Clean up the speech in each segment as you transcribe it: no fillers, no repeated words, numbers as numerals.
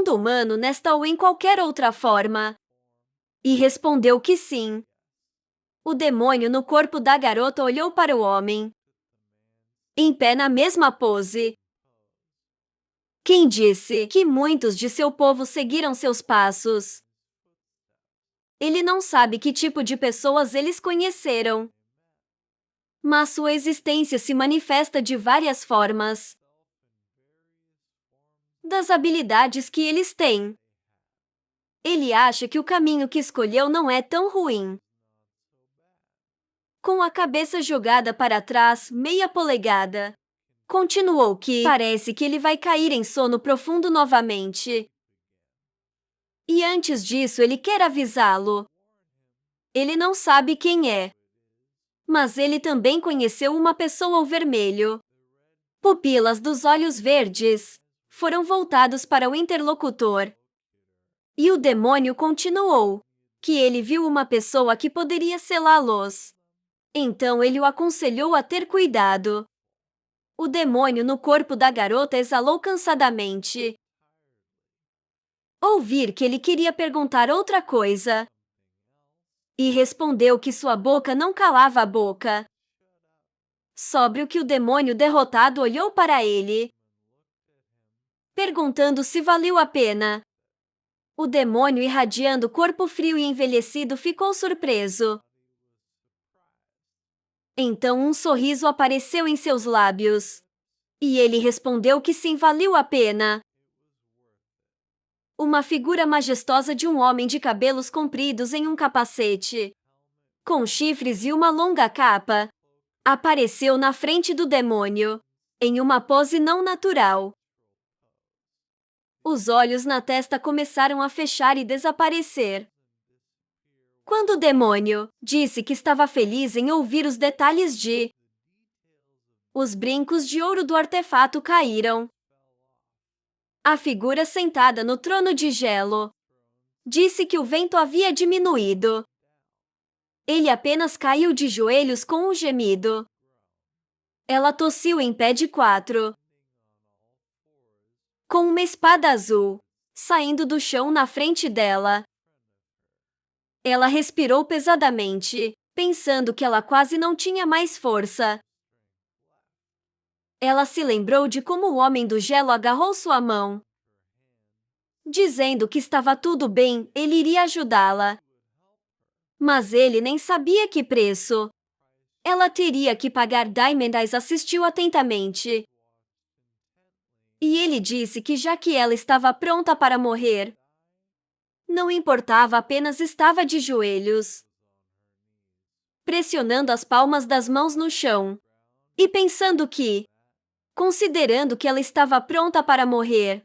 mundo humano nesta ou em qualquer outra forma? E respondeu que sim. O demônio no corpo da garota olhou para o homem, em pé na mesma pose. Quem disse que muitos de seu povo seguiram seus passos? Ele não sabe que tipo de pessoas eles conheceram, mas sua existência se manifesta de várias formas, das habilidades que eles têm. Ele acha que o caminho que escolheu não é tão ruim. Com a cabeça jogada para trás, meia polegada, continuou que parece que ele vai cair em sono profundo novamente. E antes disso, ele quer avisá-lo. Ele não sabe quem é, mas ele também conheceu uma pessoa ao vermelho. Pupilas dos olhos verdes foram voltados para o interlocutor. E o demônio continuou que ele viu uma pessoa que poderia selá-los. Então ele o aconselhou a ter cuidado. O demônio no corpo da garota exalou cansadamente. Ouvir que ele queria perguntar outra coisa. E respondeu que sua boca não calava a boca. Sóbrio que o demônio derrotado olhou para ele, perguntando se valeu a pena. O demônio irradiando corpo frio e envelhecido ficou surpreso. Então um sorriso apareceu em seus lábios. E ele respondeu que sim, valeu a pena. Uma figura majestosa de um homem de cabelos compridos em um capacete, com chifres e uma longa capa, apareceu na frente do demônio, em uma pose não natural. Os olhos na testa começaram a fechar e desaparecer. Quando o demônio disse que estava feliz em ouvir os detalhes os brincos de ouro do artefato caíram. A figura sentada no trono de gelo disse que o vento havia diminuído. Ele apenas caiu de joelhos com um gemido. Ela tossiu em pé de quatro, com uma espada azul saindo do chão na frente dela. Ela respirou pesadamente, pensando que ela quase não tinha mais força. Ela se lembrou de como o homem do gelo agarrou sua mão, dizendo que estava tudo bem, ele iria ajudá-la. Mas ele nem sabia que preço ela teria que pagar. Diamond Eyes assistiu atentamente. E ele disse que já que ela estava pronta para morrer, não importava, apenas estava de joelhos, pressionando as palmas das mãos no chão, e pensando que, considerando que ela estava pronta para morrer,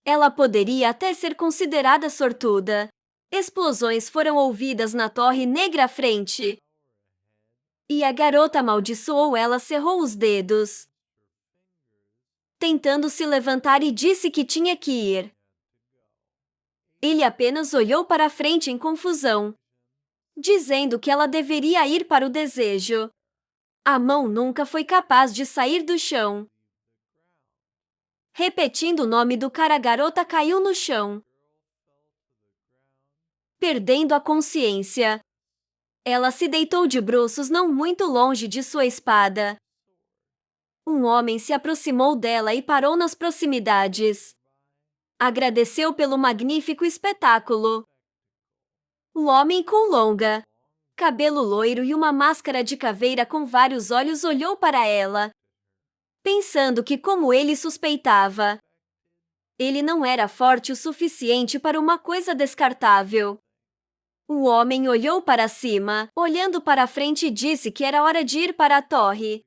ela poderia até ser considerada sortuda. Explosões foram ouvidas na torre negra à frente. E a garota amaldiçoou ela, cerrou os dedos, tentando se levantar, e disse que tinha que ir. Ele apenas olhou para a frente em confusão, dizendo que ela deveria ir para o desejo. A mão nunca foi capaz de sair do chão. Repetindo o nome do cara, a garota caiu no chão, perdendo a consciência. Ela se deitou de bruços não muito longe de sua espada. Um homem se aproximou dela e parou nas proximidades. Agradeceu pelo magnífico espetáculo. O homem com longa cabelo loiro e uma máscara de caveira com vários olhos olhou para ela, pensando que, como ele suspeitava, ele não era forte o suficiente para uma coisa descartável. O homem olhou para cima, olhando para a frente, e disse que era hora de ir para a torre.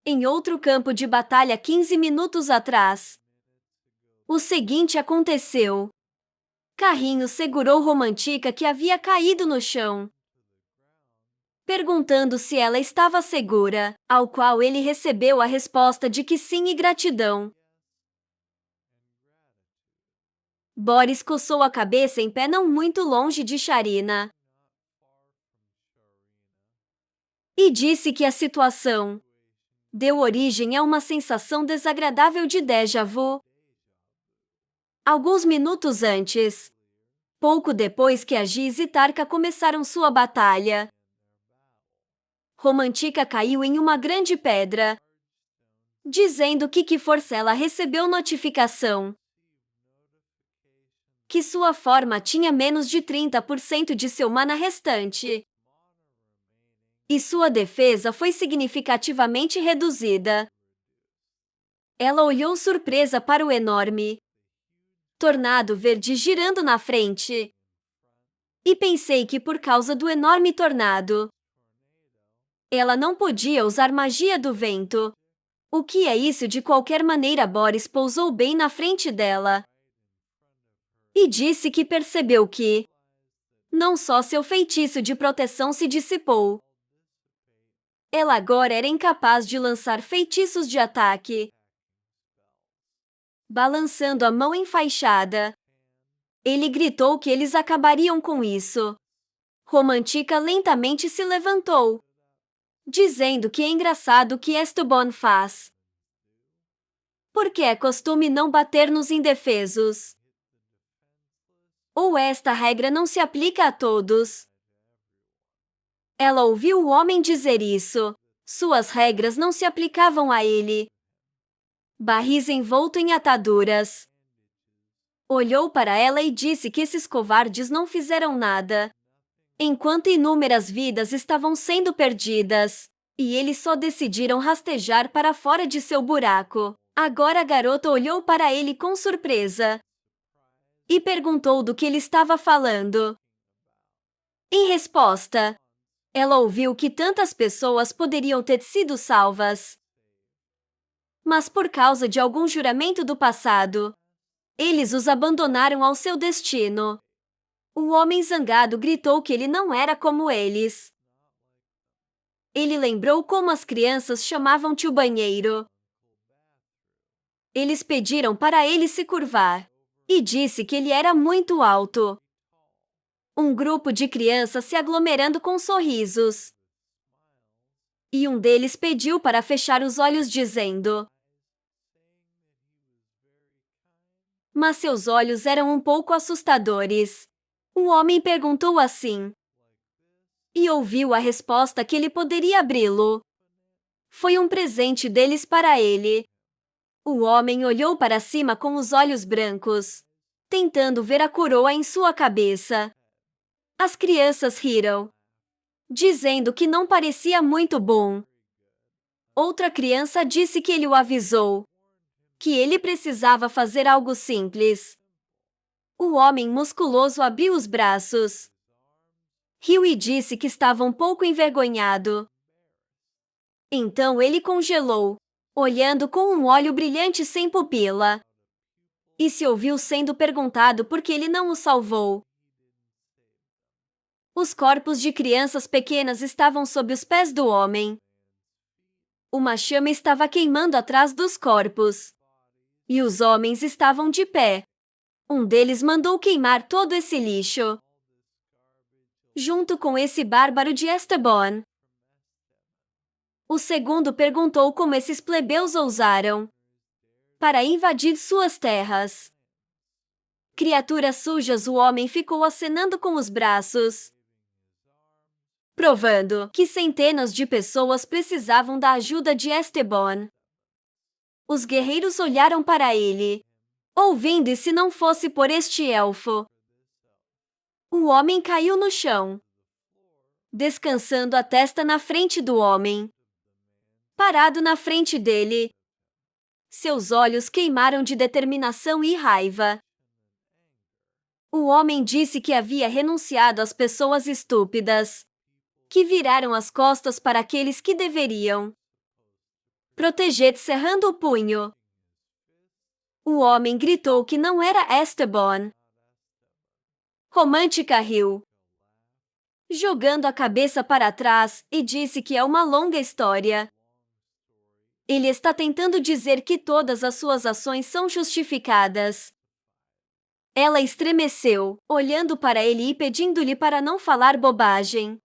Em outro campo de batalha 15 minutos atrás, o seguinte aconteceu. Carrinho segurou Romantica, que havia caído no chão, perguntando se ela estava segura, ao qual ele recebeu a resposta de que sim e gratidão. Boris coçou a cabeça em pé não muito longe de Sharina e disse que a situação deu origem a uma sensação desagradável de déjà vu. Alguns minutos antes, pouco depois que Agis e Tarka começaram sua batalha, Romantica caiu em uma grande pedra, dizendo que força ela recebeu notificação que sua forma tinha menos de 30% de seu mana restante, e sua defesa foi significativamente reduzida. Ela olhou surpresa para o enorme tornado verde girando na frente, e pensei que por causa do enorme tornado, ela não podia usar magia do vento. O que é isso? De qualquer maneira, Boris pousou bem na frente dela e disse que percebeu que não só seu feitiço de proteção se dissipou, ela agora era incapaz de lançar feitiços de ataque. Balançando a mão enfaixada, ele gritou que eles acabariam com isso. Romantica lentamente se levantou, dizendo que é engraçado o que Esteban faz, porque é costume não bater nos indefesos. Ou esta regra não se aplica a todos? Ela ouviu o homem dizer isso. Suas regras não se aplicavam a ele. Barris envolto em ataduras. Olhou para ela e disse que esses covardes não fizeram nada, enquanto inúmeras vidas estavam sendo perdidas, e eles só decidiram rastejar para fora de seu buraco. Agora a garota olhou para ele com surpresa e perguntou do que ele estava falando. Em resposta, ela ouviu que tantas pessoas poderiam ter sido salvas, mas por causa de algum juramento do passado, eles os abandonaram ao seu destino. O homem zangado gritou que ele não era como eles. Ele lembrou como as crianças chamavam tio banheiro. Eles pediram para ele se curvar e disse que ele era muito alto. Um grupo de crianças se aglomerando com sorrisos. E um deles pediu para fechar os olhos dizendo: mas seus olhos eram um pouco assustadores. O homem perguntou assim, e ouviu a resposta que ele poderia abri-lo. Foi um presente deles para ele. O homem olhou para cima com os olhos brancos, tentando ver a coroa em sua cabeça. As crianças riram, dizendo que não parecia muito bom. Outra criança disse que ele o avisou, que ele precisava fazer algo simples. O homem musculoso abriu os braços, riu e disse que estava um pouco envergonhado. Então ele congelou, olhando com um olho brilhante sem pupila, e se ouviu sendo perguntado por que ele não o salvou. Os corpos de crianças pequenas estavam sob os pés do homem. Uma chama estava queimando atrás dos corpos, e os homens estavam de pé. Um deles mandou queimar todo esse lixo, junto com esse bárbaro de Esteban. O segundo perguntou como esses plebeus ousaram para invadir suas terras. Criaturas sujas, o homem ficou acenando com os braços, provando que centenas de pessoas precisavam da ajuda de Esteban. Os guerreiros olharam para ele, ouvindo, e se não fosse por este elfo. O homem caiu no chão, descansando a testa na frente do homem, parado na frente dele. Seus olhos queimaram de determinação e raiva. O homem disse que havia renunciado às pessoas estúpidas, que viraram as costas para aqueles que deveriam proteger, cerrando o punho. O homem gritou que não era Esteban. Romantica riu, jogando a cabeça para trás, e disse que é uma longa história. Ele está tentando dizer que todas as suas ações são justificadas. Ela estremeceu, olhando para ele e pedindo-lhe para não falar bobagem.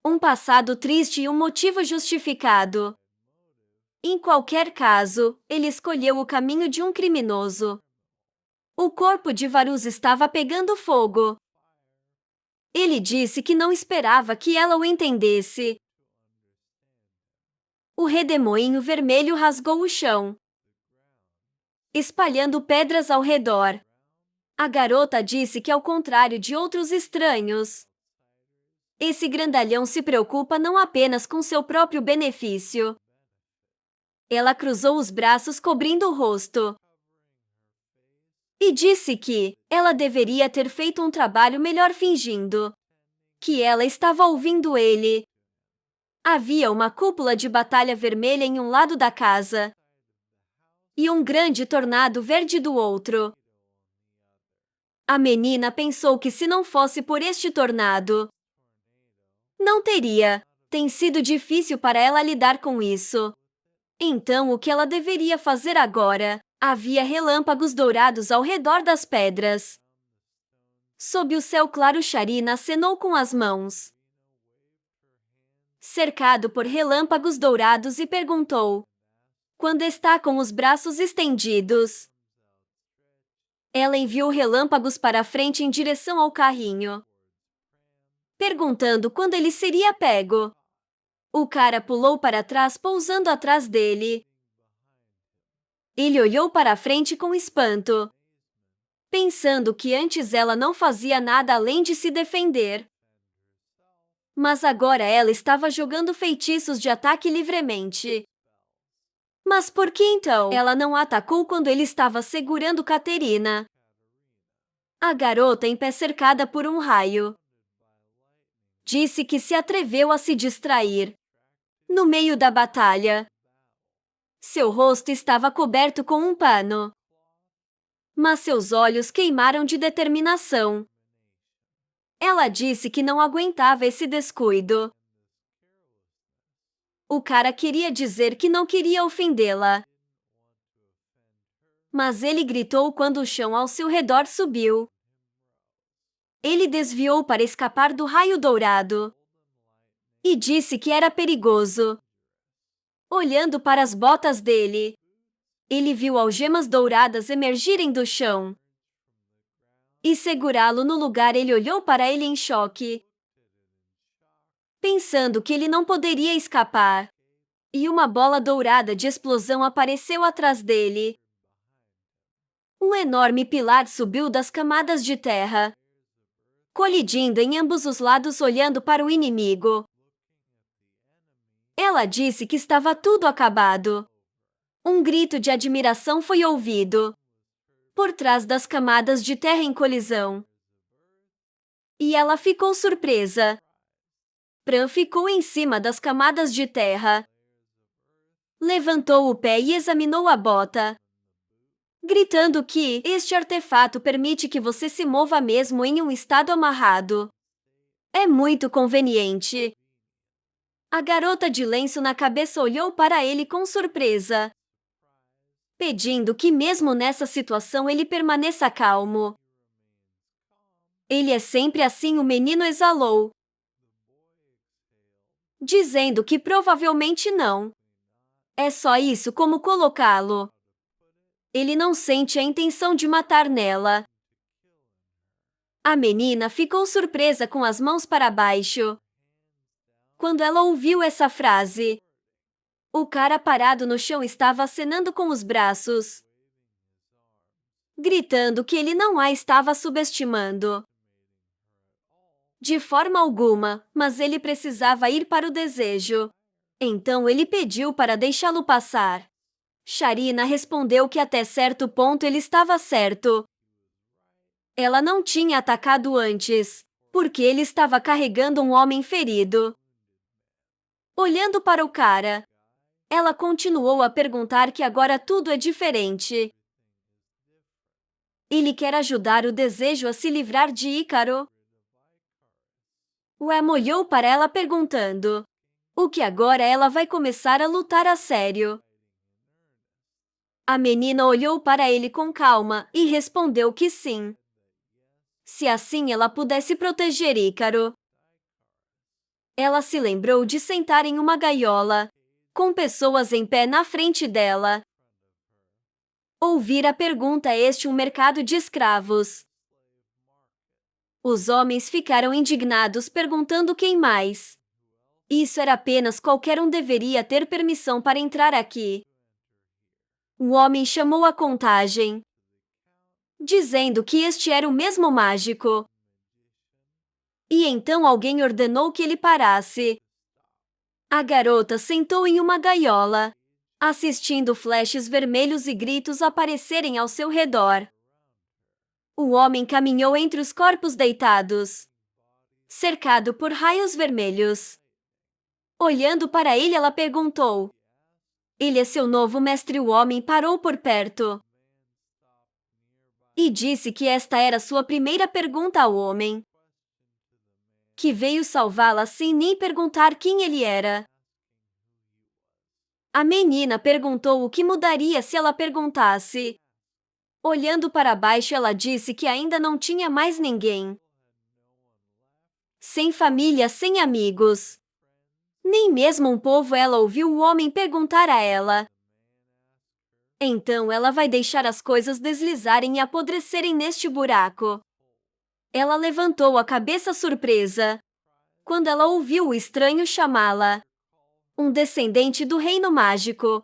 Um passado triste e um motivo justificado. Em qualquer caso, ele escolheu o caminho de um criminoso. O corpo de Varus estava pegando fogo. Ele disse que não esperava que ela o entendesse. O redemoinho vermelho rasgou o chão, espalhando pedras ao redor. A garota disse que, ao contrário de outros estranhos, esse grandalhão se preocupa não apenas com seu próprio benefício. Ela cruzou os braços cobrindo o rosto e disse que ela deveria ter feito um trabalho melhor fingindo que ela estava ouvindo ele. Havia uma cúpula de batalha vermelha em um lado da casa e um grande tornado verde do outro. A menina pensou que, se não fosse por este tornado, não teria sido difícil para ela lidar com isso. Então, o que ela deveria fazer agora? Havia relâmpagos dourados ao redor das pedras. Sob o céu claro, Sharina acenou com as mãos, cercado por relâmpagos dourados, e perguntou: quando está com os braços estendidos? Ela enviou relâmpagos para a frente em direção ao carrinho, perguntando quando ele seria pego. O cara pulou para trás, pousando atrás dele. Ele olhou para a frente com espanto, pensando que antes ela não fazia nada além de se defender. Mas agora ela estava jogando feitiços de ataque livremente. Mas por que então ela não atacou quando ele estava segurando Caterina? A garota, em pé cercada por um raio, disse que se atreveu a se distrair no meio da batalha. Seu rosto estava coberto com um pano, mas seus olhos queimaram de determinação. Ela disse que não aguentava esse descuido. O cara queria dizer que não queria ofendê-la, mas ele gritou quando o chão ao seu redor subiu. Ele desviou para escapar do raio dourado e disse que era perigoso. Olhando para as botas dele, ele viu algemas douradas emergirem do chão e segurá-lo no lugar. Ele olhou para ele em choque, pensando que ele não poderia escapar, e uma bola dourada de explosão apareceu atrás dele. Um enorme pilar subiu das camadas de terra, colidindo em ambos os lados, olhando para o inimigo. Ela disse que estava tudo acabado. Um grito de admiração foi ouvido por trás das camadas de terra em colisão, e ela ficou surpresa. Pran ficou em cima das camadas de terra, levantou o pé e examinou a bota, gritando que este artefato permite que você se mova mesmo em um estado amarrado. É muito conveniente. A garota de lenço na cabeça olhou para ele com surpresa, pedindo que, mesmo nessa situação, ele permaneça calmo. Ele é sempre assim, o menino exalou, dizendo que provavelmente não. É só isso como colocá-lo. Ele não sente a intenção de matar nela. A menina ficou surpresa, com as mãos para baixo, quando ela ouviu essa frase. O cara parado no chão estava acenando com os braços, gritando que ele não a estava subestimando de forma alguma, mas ele precisava ir para o desejo. Então ele pediu para deixá-lo passar. Sharina respondeu que até certo ponto ele estava certo. Ela não tinha atacado antes, porque ele estava carregando um homem ferido. Olhando para o cara, ela continuou a perguntar que agora tudo é diferente. Ele quer ajudar o desejo a se livrar de Ícaro? Wem olhou para ela perguntando: o que agora ela vai começar a lutar a sério? A menina olhou para ele com calma e respondeu que sim, se assim ela pudesse proteger Ícaro. Ela se lembrou de sentar em uma gaiola, com pessoas em pé na frente dela. Ouvir a pergunta: é este um mercado de escravos? Os homens ficaram indignados, perguntando quem mais. Isso era apenas qualquer um deveria ter permissão para entrar aqui. O homem chamou a contagem, dizendo que este era o mesmo mágico. E então alguém ordenou que ele parasse. A garota sentou em uma gaiola, assistindo flashes vermelhos e gritos aparecerem ao seu redor. O homem caminhou entre os corpos deitados, cercado por raios vermelhos. Olhando para ele, ela perguntou: ele é seu novo mestre? O homem parou por perto e disse que esta era sua primeira pergunta ao homem, que veio salvá-la sem nem perguntar quem ele era. A menina perguntou o que mudaria se ela perguntasse. Olhando para baixo, ela disse que ainda não tinha mais ninguém. Sem família, sem amigos, nem mesmo um povo. Ela ouviu o homem perguntar a ela. Então ela vai deixar as coisas deslizarem e apodrecerem neste buraco. Ela levantou a cabeça surpresa quando ela ouviu o estranho chamá-la um descendente do reino mágico.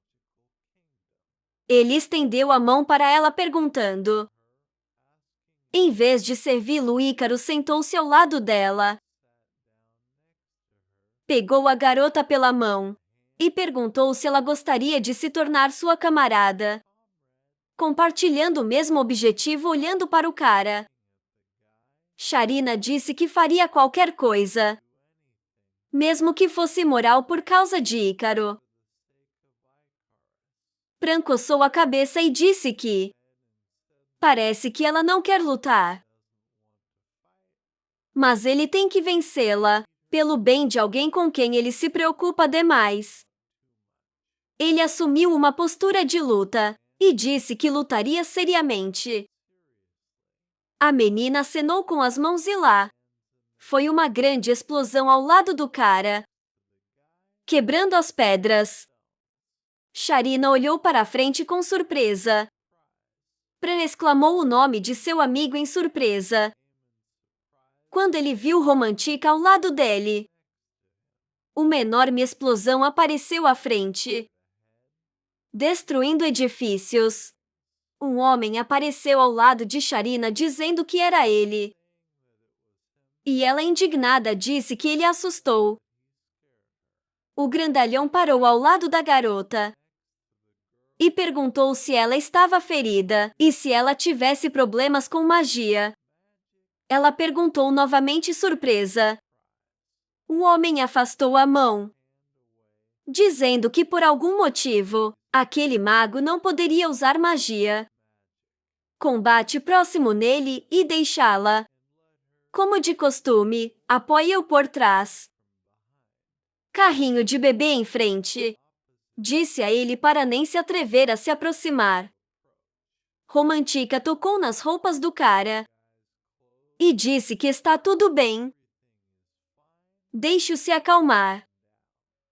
Ele estendeu a mão para ela perguntando. Em vez de servi-lo, Ícaro sentou-se ao lado dela. Pegou a garota pela mão e perguntou se ela gostaria de se tornar sua camarada, compartilhando o mesmo objetivo. Olhando para o cara, Sharina disse que faria qualquer coisa, mesmo que fosse imoral por causa de Ícaro. Pran coçou a cabeça e disse que parece que ela não quer lutar, mas ele tem que vencê-la, pelo bem de alguém com quem ele se preocupa demais. Ele assumiu uma postura de luta e disse que lutaria seriamente. A menina acenou com as mãos e lá foi uma grande explosão ao lado do cara, quebrando as pedras. Sharina olhou para a frente com surpresa. Pran exclamou o nome de seu amigo em surpresa quando ele viu Romantica ao lado dele. Uma enorme explosão apareceu à frente, destruindo edifícios. Um homem apareceu ao lado de Sharina dizendo que era ele. E ela, indignada, disse que ele assustou. O grandalhão parou ao lado da garota e perguntou se ela estava ferida e se ela tivesse problemas com magia. Ela perguntou novamente, surpresa. O homem afastou a mão, dizendo que por algum motivo, aquele mago não poderia usar magia. Combate próximo nele e deixá-la, como de costume, apoia-o por trás. Carrinho de bebê em frente, disse a ele para nem se atrever a se aproximar. Romantica tocou nas roupas do cara e disse que está tudo bem. Deixe-o se acalmar.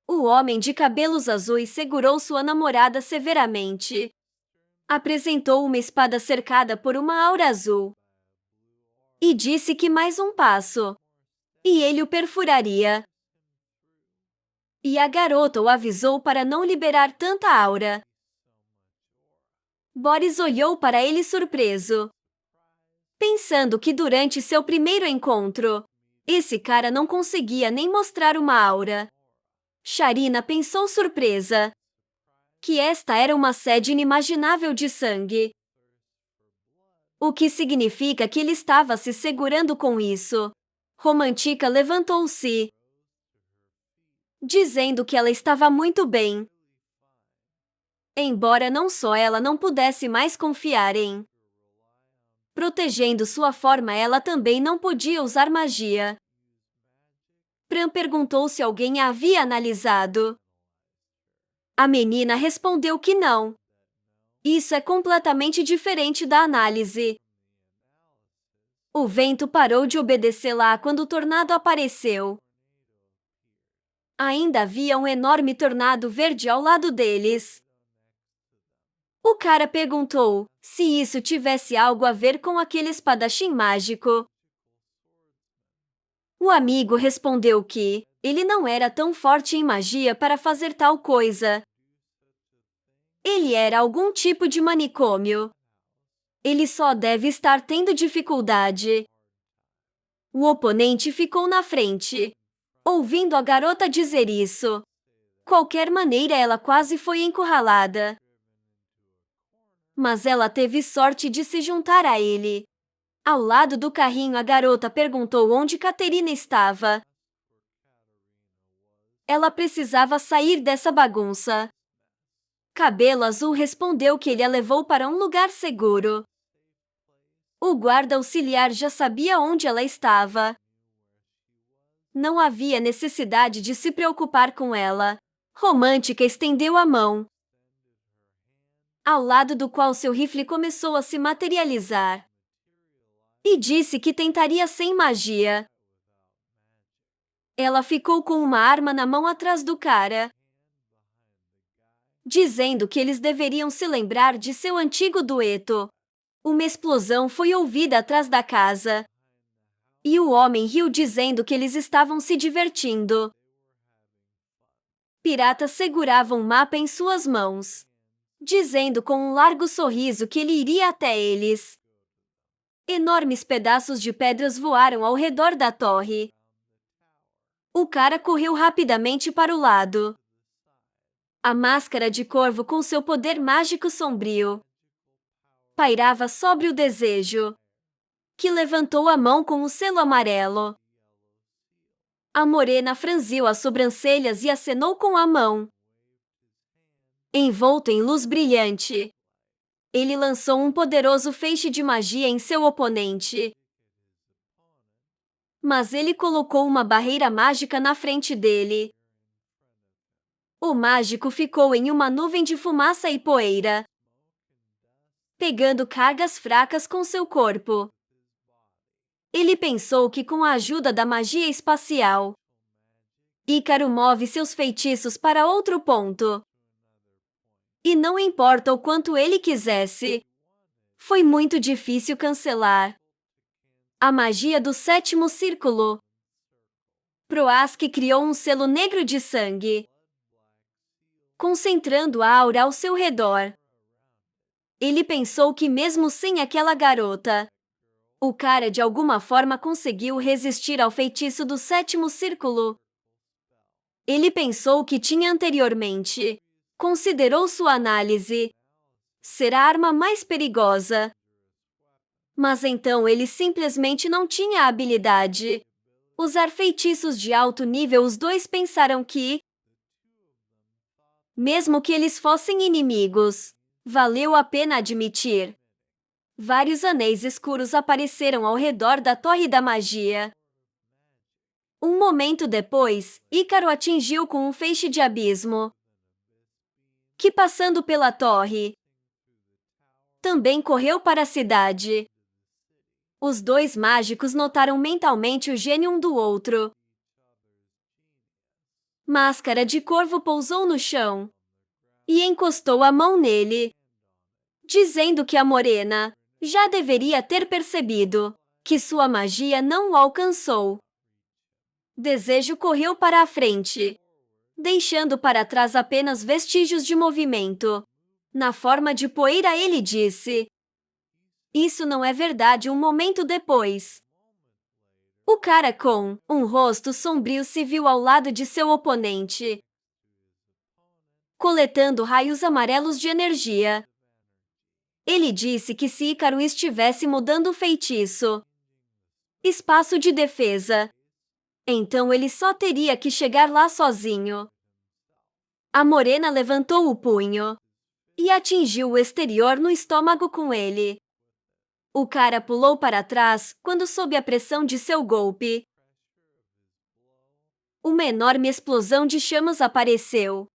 O homem de cabelos azuis segurou sua namorada severamente. Apresentou uma espada cercada por uma aura azul e disse que mais um passo e ele o perfuraria. E a garota o avisou para não liberar tanta aura. Boris olhou para ele surpreso, pensando que durante seu primeiro encontro, esse cara não conseguia nem mostrar uma aura. Sharina pensou surpresa que esta era uma sede inimaginável de sangue, o que significa que ele estava se segurando com isso. Romantica levantou-se, dizendo que ela estava muito bem, embora não só ela não pudesse mais confiar em protegendo sua forma, ela também não podia usar magia. Pran perguntou se alguém a havia analisado. A menina respondeu que não. Isso é completamente diferente da análise. O vento parou de obedecê-la quando o tornado apareceu. Ainda havia um enorme tornado verde ao lado deles. O cara perguntou se isso tivesse algo a ver com aquele espadachim mágico. O amigo respondeu que ele não era tão forte em magia para fazer tal coisa. Ele era algum tipo de manicômio. Ele só deve estar tendo dificuldade. O oponente ficou na frente, ouvindo a garota dizer isso. Qualquer maneira, ela quase foi encurralada. Mas ela teve sorte de se juntar a ele. Ao lado do carrinho, a garota perguntou onde Caterina estava. Ela precisava sair dessa bagunça. Cabelo Azul respondeu que ele a levou para um lugar seguro. O guarda auxiliar já sabia onde ela estava. Não havia necessidade de se preocupar com ela. Romântica estendeu a mão, ao lado do qual seu rifle começou a se materializar, e disse que tentaria sem magia. Ela ficou com uma arma na mão atrás do cara, dizendo que eles deveriam se lembrar de seu antigo dueto. Uma explosão foi ouvida atrás da casa, e o homem riu dizendo que eles estavam se divertindo. Pirata segurava um mapa em suas mãos, dizendo com um largo sorriso que ele iria até eles. Enormes pedaços de pedras voaram ao redor da torre. O cara correu rapidamente para o lado. A máscara de corvo, com seu poder mágico sombrio, pairava sobre o desejo, que levantou a mão com o selo amarelo. A morena franziu as sobrancelhas e acenou com a mão. Envolto em luz brilhante, ele lançou um poderoso feixe de magia em seu oponente. Mas ele colocou uma barreira mágica na frente dele. O mágico ficou em uma nuvem de fumaça e poeira, pegando cargas fracas com seu corpo. Ele pensou que com a ajuda da magia espacial, Ícaro move seus feitiços para outro ponto. E não importa o quanto ele quisesse, foi muito difícil cancelar a magia do sétimo círculo. Proask criou um selo negro de sangue, concentrando a aura ao seu redor. Ele pensou que mesmo sem aquela garota, o cara de alguma forma conseguiu resistir ao feitiço do sétimo círculo. Ele pensou que tinha anteriormente. Considerou sua análise ser a arma mais perigosa. Mas então ele simplesmente não tinha a habilidade. Usar feitiços de alto nível. Os dois pensaram que, mesmo que eles fossem inimigos, valeu a pena admitir. Vários anéis escuros apareceram ao redor da Torre da Magia. Um momento depois, Ícaro atingiu com um feixe de abismo, que, passando pela torre, também correu para a cidade. Os dois mágicos notaram mentalmente o gênio um do outro. Máscara de Corvo pousou no chão e encostou a mão nele, dizendo que a morena já deveria ter percebido que sua magia não o alcançou. Desejo correu para a frente, deixando para trás apenas vestígios de movimento. Na forma de poeira, ele disse: "Isso não é verdade." Um momento depois, o cara com um rosto sombrio se viu ao lado de seu oponente, coletando raios amarelos de energia. Ele disse que se Ícaro estivesse mudando o feitiço, espaço de defesa, então ele só teria que chegar lá sozinho. A morena levantou o punho e atingiu o exterior no estômago com ele. O cara pulou para trás quando, sob a pressão de seu golpe, uma enorme explosão de chamas apareceu,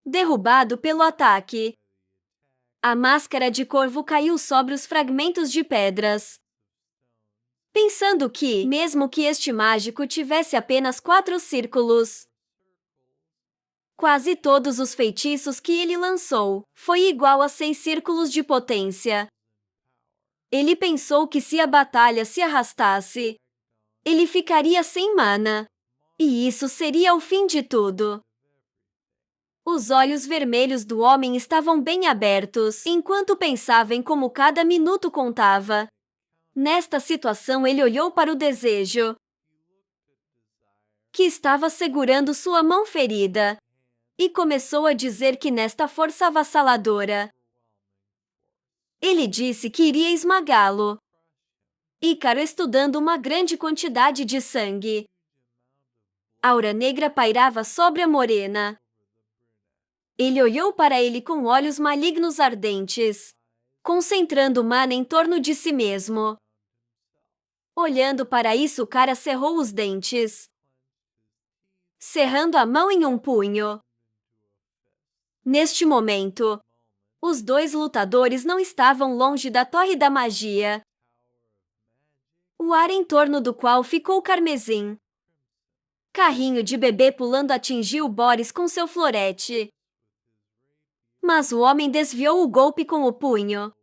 derrubado pelo ataque. A máscara de corvo caiu sobre os fragmentos de pedras. Pensando que, mesmo que este mágico tivesse apenas 4 círculos, Quase todos os feitiços que ele lançou foi igual a 6 círculos de potência. Ele pensou que se a batalha se arrastasse, ele ficaria sem mana. E isso seria o fim de tudo. Os olhos vermelhos do homem estavam bem abertos enquanto pensava em como cada minuto contava. Nesta situação, ele olhou para o desejo, que estava segurando sua mão ferida, e começou a dizer que nesta força avassaladora, ele disse que iria esmagá-lo. Ícaro estudando uma grande quantidade de sangue. Aura negra pairava sobre a morena. Ele olhou para ele com olhos malignos ardentes, concentrando mana em torno de si mesmo. Olhando para isso, o cara cerrou os dentes, cerrando a mão em um punho. Neste momento, os dois lutadores não estavam longe da Torre da Magia, o ar em torno do qual ficou carmesim. Carrinho de bebê pulando atingiu Boris com seu florete. Mas o homem desviou o golpe com o punho.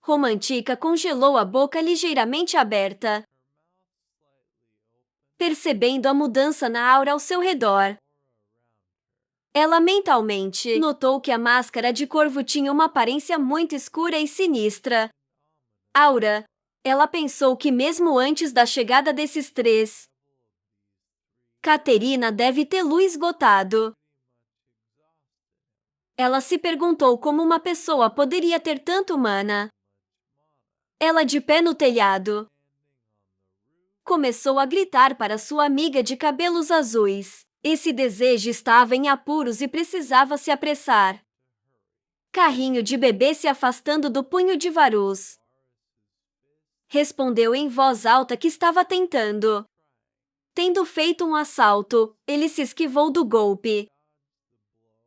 Romantica congelou a boca ligeiramente aberta, percebendo a mudança na aura ao seu redor. Ela mentalmente notou que a máscara de corvo tinha uma aparência muito escura e sinistra. Aura. Ela pensou que mesmo antes da chegada desses três, Caterina deve tê-lo esgotado. Ela se perguntou como uma pessoa poderia ter tanto mana. Ela, de pé no telhado, começou a gritar para sua amiga de cabelos azuis. Esse desejo estava em apuros e precisava se apressar. Carrinho de bebê se afastando do punho de Varus, respondeu em voz alta que estava tentando. Tendo feito um assalto, ele se esquivou do golpe,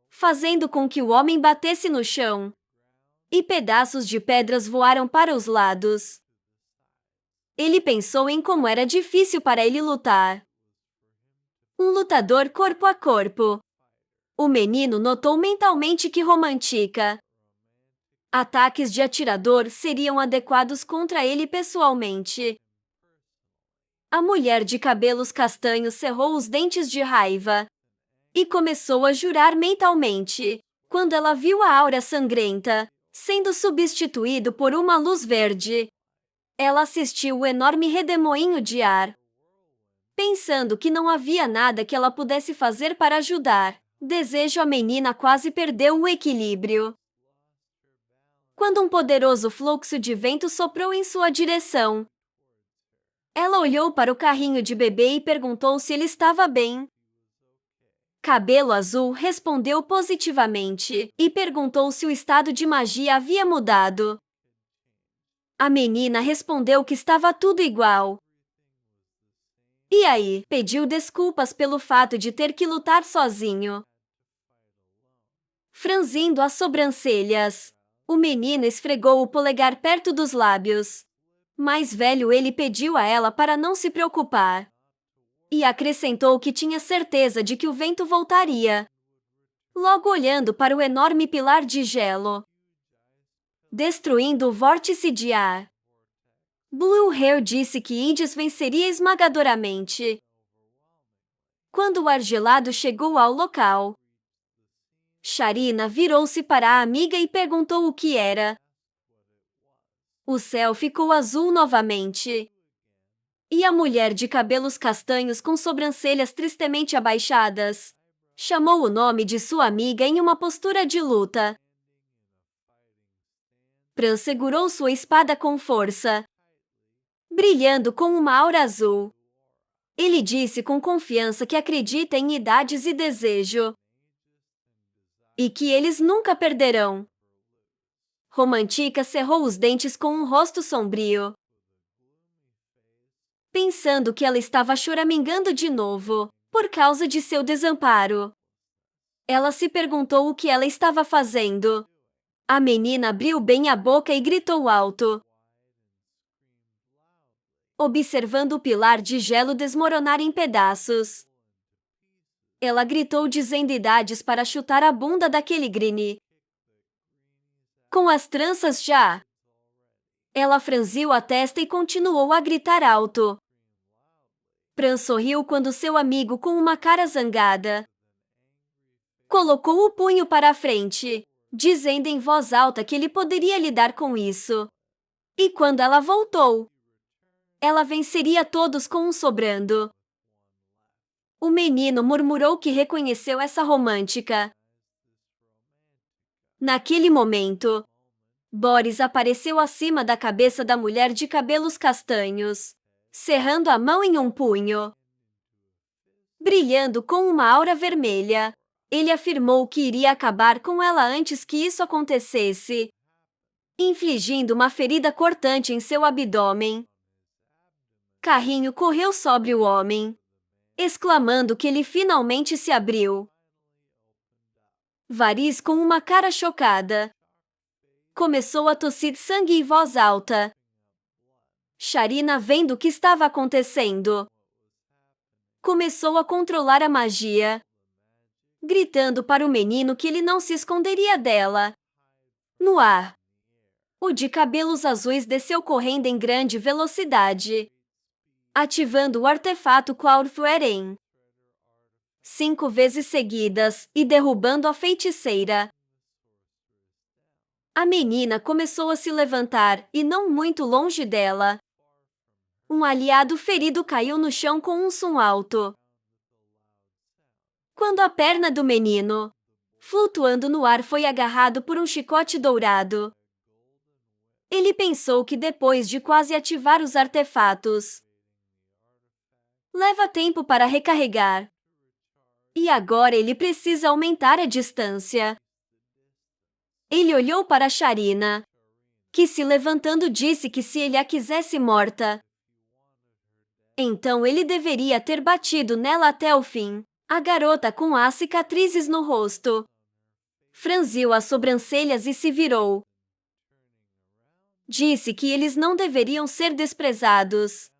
fazendo com que o homem batesse no chão, e pedaços de pedras voaram para os lados. Ele pensou em como era difícil para ele lutar. Um lutador corpo a corpo. O menino notou mentalmente que Romantica. Ataques de atirador seriam adequados contra ele pessoalmente. A mulher de cabelos castanhos cerrou os dentes de raiva e começou a jurar mentalmente, quando ela viu a aura sangrenta sendo substituído por uma luz verde. Ela assistiu o enorme redemoinho de ar, pensando que não havia nada que ela pudesse fazer para ajudar. A menina quase perdeu o equilíbrio, quando um poderoso fluxo de vento soprou em sua direção. Ela olhou para o carrinho de bebê e perguntou se ele estava bem. Cabelo Azul respondeu positivamente e perguntou se o estado de magia havia mudado. A menina respondeu que estava tudo igual. E aí, pediu desculpas pelo fato de ter que lutar sozinho. Franzindo as sobrancelhas, o menino esfregou o polegar perto dos lábios. Mais velho, ele pediu a ela para não se preocupar e acrescentou que tinha certeza de que o vento voltaria. Logo olhando para o enorme pilar de gelo, destruindo o vórtice de ar, Blue Hair disse que Indies venceria esmagadoramente. Quando o ar gelado chegou ao local, Sharina virou-se para a amiga e perguntou o que era. O céu ficou azul novamente, e a mulher de cabelos castanhos com sobrancelhas tristemente abaixadas chamou o nome de sua amiga em uma postura de luta. Pran segurou sua espada com força, brilhando com uma aura azul. Ele disse com confiança que acredita em idades e desejo, e que eles nunca perderão. Romantica cerrou os dentes com um rosto sombrio, pensando que ela estava choramingando de novo, por causa de seu desamparo. Ela se perguntou o que ela estava fazendo. A menina abriu bem a boca e gritou alto, observando o pilar de gelo desmoronar em pedaços. Ela gritou dizendo idades para chutar a bunda daquele Greenie. Com as tranças já. Ela franziu a testa e continuou a gritar alto. Pran sorriu quando seu amigo, com uma cara zangada, colocou o punho para a frente, dizendo em voz alta que ele poderia lidar com isso. E quando ela voltou, ela venceria todos com um sobrando. O menino murmurou que reconheceu essa romântica. Naquele momento, Boris apareceu acima da cabeça da mulher de cabelos castanhos, cerrando a mão em um punho. Brilhando com uma aura vermelha, ele afirmou que iria acabar com ela antes que isso acontecesse, infligindo uma ferida cortante em seu abdômen. Carrinho correu sobre o homem, exclamando que ele finalmente se abriu. Varys, com uma cara chocada, começou a tossir sangue em voz alta. Sharina, vendo o que estava acontecendo, começou a controlar a magia, gritando para o menino que ele não se esconderia dela. No ar, o de cabelos azuis desceu correndo em grande velocidade, ativando o artefato Cloudthreading 5 vezes seguidas e derrubando a feiticeira. A menina começou a se levantar e, não muito longe dela, um aliado ferido caiu no chão com um som alto. Quando a perna do menino, flutuando no ar, foi agarrado por um chicote dourado, ele pensou que depois de quase ativar os artefatos, leva tempo para recarregar. E agora ele precisa aumentar a distância. Ele olhou para Sharina, que, se levantando, disse que se ele a quisesse morta, então ele deveria ter batido nela até o fim. A garota, com as cicatrizes no rosto, franziu as sobrancelhas e se virou. Disse que eles não deveriam ser desprezados.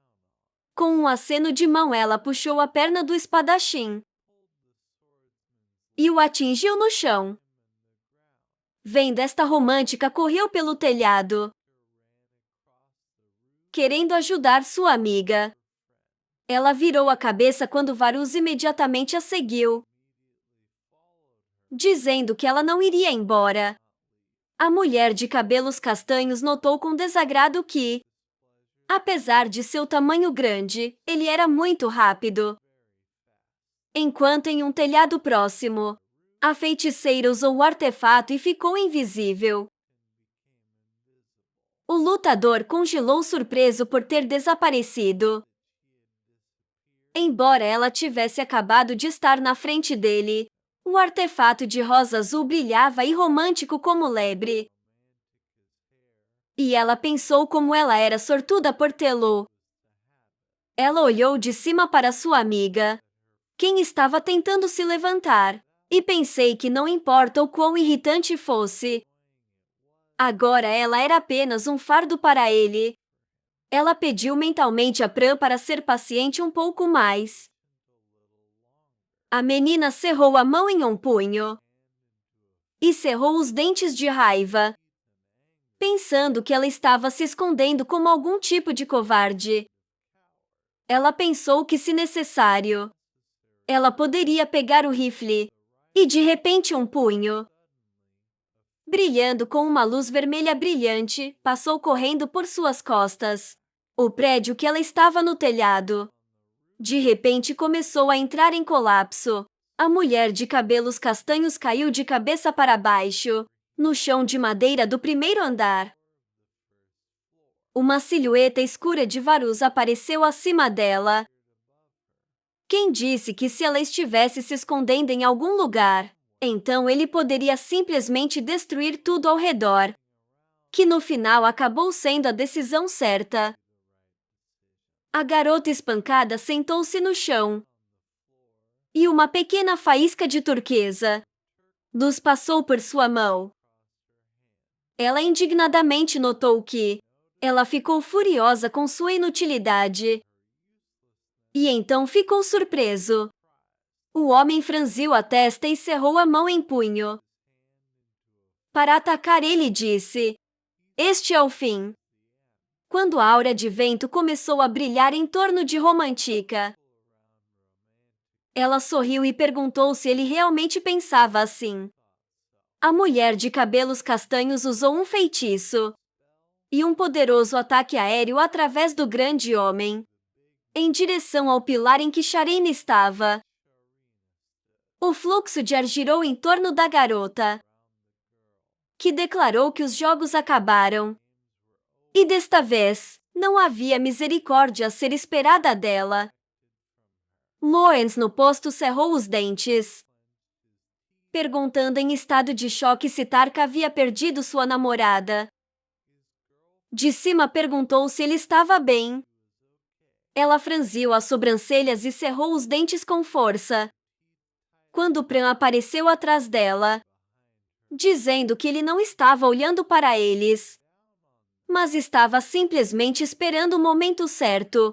Com um aceno de mão, ela puxou a perna do espadachim e o atingiu no chão. Vendo esta romântica, correu pelo telhado, querendo ajudar sua amiga. Ela virou a cabeça quando Varys imediatamente a seguiu, dizendo que ela não iria embora. A mulher de cabelos castanhos notou com desagrado que, apesar de seu tamanho grande, ele era muito rápido. Enquanto em um telhado próximo, a feiticeira usou o artefato e ficou invisível. O lutador congelou surpreso por ter desaparecido. Embora ela tivesse acabado de estar na frente dele, o artefato de rosa azul brilhava e romântico como lebre. E ela pensou como ela era sortuda por tê-lo. Ela olhou de cima para sua amiga, quem estava tentando se levantar, e pensei que não importa o quão irritante fosse, agora ela era apenas um fardo para ele. Ela pediu mentalmente a Pran para ser paciente um pouco mais. A menina cerrou a mão em um punho e cerrou os dentes de raiva, pensando que ela estava se escondendo como algum tipo de covarde. Ela pensou que, se necessário, ela poderia pegar o rifle e, de repente, um punho, brilhando com uma luz vermelha brilhante, passou correndo por suas costas. O prédio que ela estava no telhado, de repente, começou a entrar em colapso. A mulher de cabelos castanhos caiu de cabeça para baixo, no chão de madeira do primeiro andar. Uma silhueta escura de Varys apareceu acima dela. Quem disse que, se ela estivesse se escondendo em algum lugar, então ele poderia simplesmente destruir tudo ao redor? Que no final acabou sendo a decisão certa. A garota espancada sentou-se no chão, e uma pequena faísca de turquesa luz passou por sua mão. Ela indignadamente notou que ela ficou furiosa com sua inutilidade. E então ficou surpreso. O homem franziu a testa e cerrou a mão em punho. Para atacar, ele disse: "Este é o fim." Quando a aura de vento começou a brilhar em torno de Romantica, ela sorriu e perguntou se ele realmente pensava assim. A mulher de cabelos castanhos usou um feitiço e um poderoso ataque aéreo através do grande homem, em direção ao pilar em que Sharina estava. O fluxo de ar girou em torno da garota, que declarou que os jogos acabaram. E desta vez, não havia misericórdia a ser esperada dela. Lawrence no posto cerrou os dentes, perguntando em estado de choque se Tarka havia perdido sua namorada. De cima perguntou se ele estava bem. Ela franziu as sobrancelhas e cerrou os dentes com força. Quando Pran apareceu atrás dela, dizendo que ele não estava olhando para eles, mas estava simplesmente esperando o momento certo,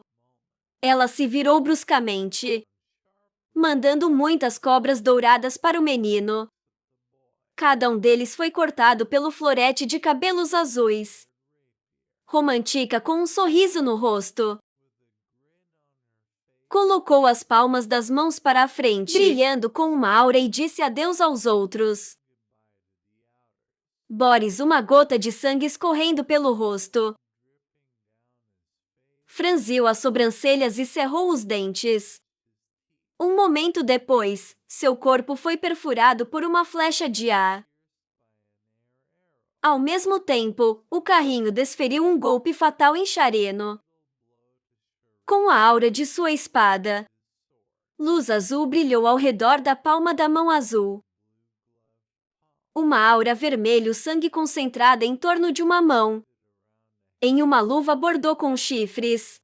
ela se virou bruscamente, mandando muitas cobras douradas para o menino. Cada um deles foi cortado pelo florete de cabelos azuis. Romantica, com um sorriso no rosto, colocou as palmas das mãos para a frente, brilhando com uma aura, e disse adeus aos outros. Boris, uma gota de sangue escorrendo pelo rosto, franziu as sobrancelhas e cerrou os dentes. Um momento depois, seu corpo foi perfurado por uma flecha de ar. Ao mesmo tempo, o carrinho desferiu um golpe fatal em Shareno. Com a aura de sua espada, luz azul brilhou ao redor da palma da mão azul. Uma aura vermelho-sangue concentrada em torno de uma mão. Em uma luva bordô com chifres.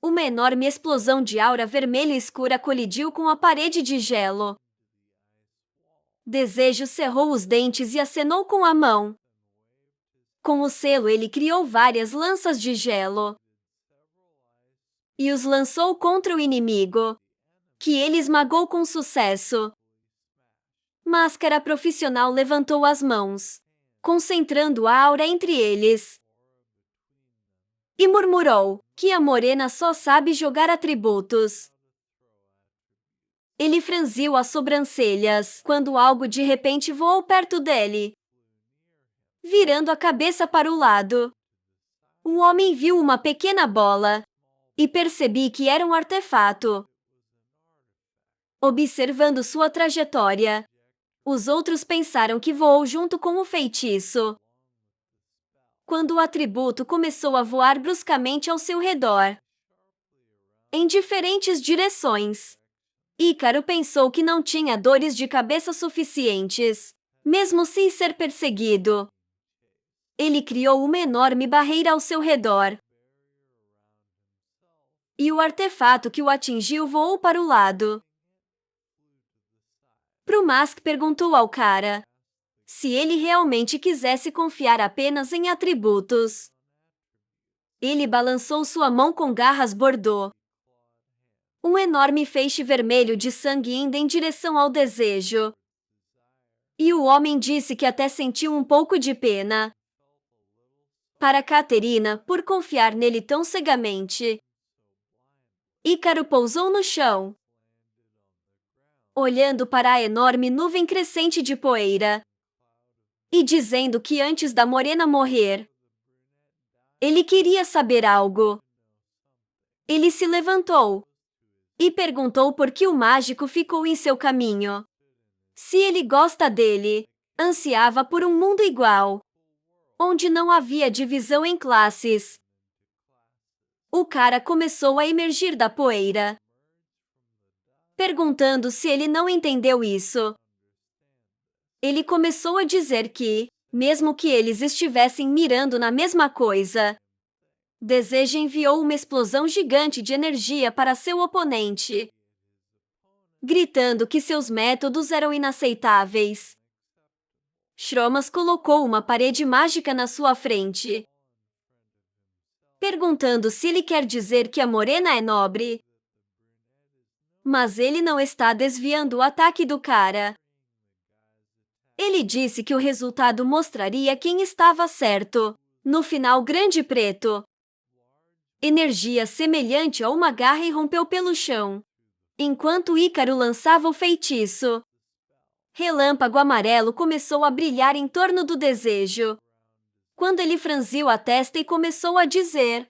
Uma enorme explosão de aura vermelha escura colidiu com a parede de gelo. Desejo cerrou os dentes e acenou com a mão. Com o selo, ele criou várias lanças de gelo e os lançou contra o inimigo, que ele esmagou com sucesso. Máscara profissional levantou as mãos, concentrando a aura entre eles, e murmurou que a morena só sabe jogar atributos. Ele franziu as sobrancelhas quando algo de repente voou perto dele. Virando a cabeça para o lado, o homem viu uma pequena bola e percebi que era um artefato. Observando sua trajetória, os outros pensaram que voou junto com o feitiço. Quando o atributo começou a voar bruscamente ao seu redor, em diferentes direções, Ícaro pensou que não tinha dores de cabeça suficientes, mesmo sem ser perseguido. Ele criou uma enorme barreira ao seu redor, e o artefato que o atingiu voou para o lado. Prumask perguntou ao cara se ele realmente quisesse confiar apenas em atributos. Ele balançou sua mão com garras bordô. Um enorme feixe vermelho de sangue indo em direção ao desejo. E o homem disse que até sentiu um pouco de pena para Caterina por confiar nele tão cegamente. Ícaro pousou no chão, olhando para a enorme nuvem crescente de poeira e dizendo que antes da morena morrer, ele queria saber algo. Ele se levantou e perguntou por que o mágico ficou em seu caminho. Se ele gosta dele, ansiava por um mundo igual, onde não havia divisão em classes. O cara começou a emergir da poeira, perguntando se ele não entendeu isso. Ele começou a dizer que, mesmo que eles estivessem mirando na mesma coisa, Desejo enviou uma explosão gigante de energia para seu oponente, gritando que seus métodos eram inaceitáveis. Shromas colocou uma parede mágica na sua frente, perguntando se ele quer dizer que a morena é nobre. Mas ele não está desviando o ataque do cara. Ele disse que o resultado mostraria quem estava certo. No final, Grande Preto. Energia semelhante a uma garra irrompeu pelo chão. Enquanto Ícaro lançava o feitiço, Relâmpago Amarelo começou a brilhar em torno do desejo. Quando ele franziu a testa e começou a dizer: